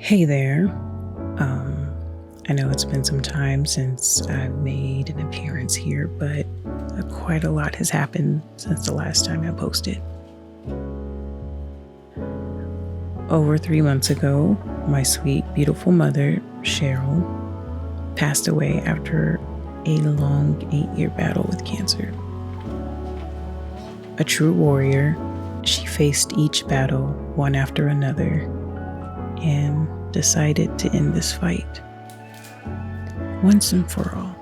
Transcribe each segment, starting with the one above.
Hey there. I know it's been some time since I've made an appearance here, but quite a lot has happened since the last time I posted. Over 3 months ago, my sweet, beautiful mother, Cheryl, passed away after a long 8-year battle with cancer. A true warrior, she faced each battle one after another and decided to end this fight once and for all.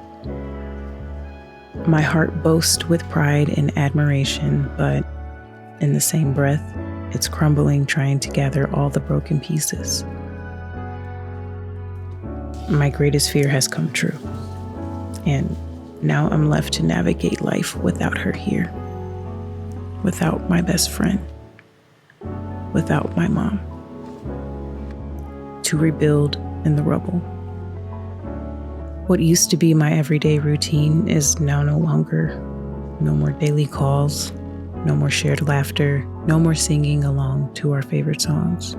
My heart boasts with pride and admiration, but in the same breath, it's crumbling trying to gather all the broken pieces. My greatest fear has come true, and now I'm left to navigate life without her here, without my best friend, without my mom. To rebuild in the rubble. What used to be my everyday routine is now no longer. No more daily calls, no more shared laughter, no more singing along to our favorite songs.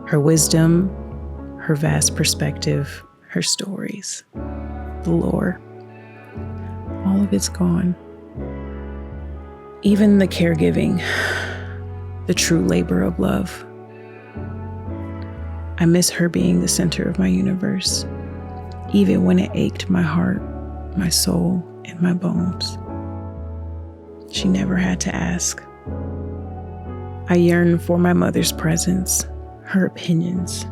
Her wisdom, her vast perspective, her stories, the lore, all of it's gone. Even the caregiving, the true labor of love. I miss her being the center of my universe, even when it ached my heart, my soul, and my bones. She never had to ask. I yearn for my mother's presence, her opinions,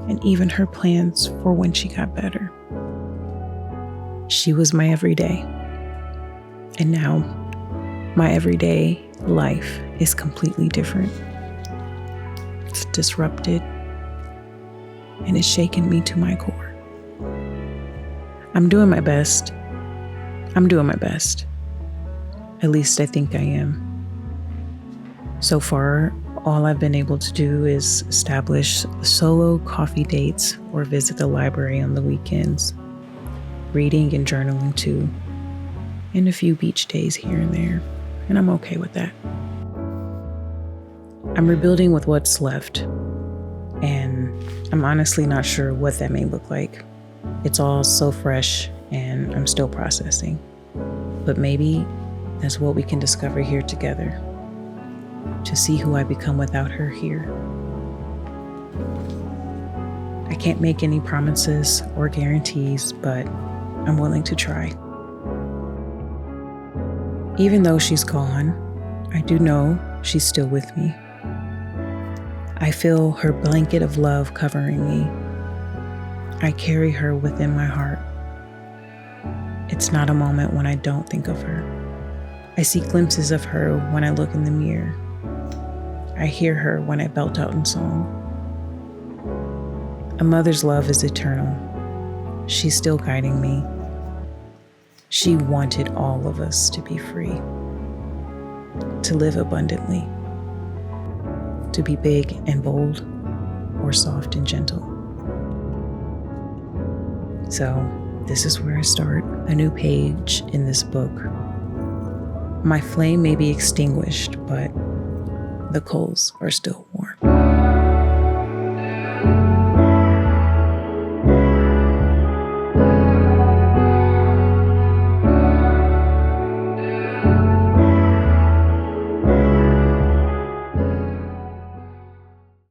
and even her plans for when she got better. She was my everyday. And now, my everyday life is completely different. It's disrupted, and it's shaken me to my core. I'm doing my best. At least I think I am. So far, all I've been able to do is establish solo coffee dates or visit the library on the weekends, reading and journaling too, and a few beach days here and there, and I'm okay with that. I'm rebuilding with what's left, and I'm honestly not sure what that may look like. It's all so fresh, and I'm still processing. But maybe that's what we can discover here together, to see who I become without her here. I can't make any promises or guarantees, but I'm willing to try. Even though she's gone, I do know she's still with me. I feel her blanket of love covering me. I carry her within my heart. It's not a moment when I don't think of her. I see glimpses of her when I look in the mirror. I hear her when I belt out in song. A mother's love is eternal. She's still guiding me. She wanted all of us to be free, to live abundantly, to be big and bold or soft and gentle. So this is where I start a new page in this book. My flame may be extinguished, but the coals are still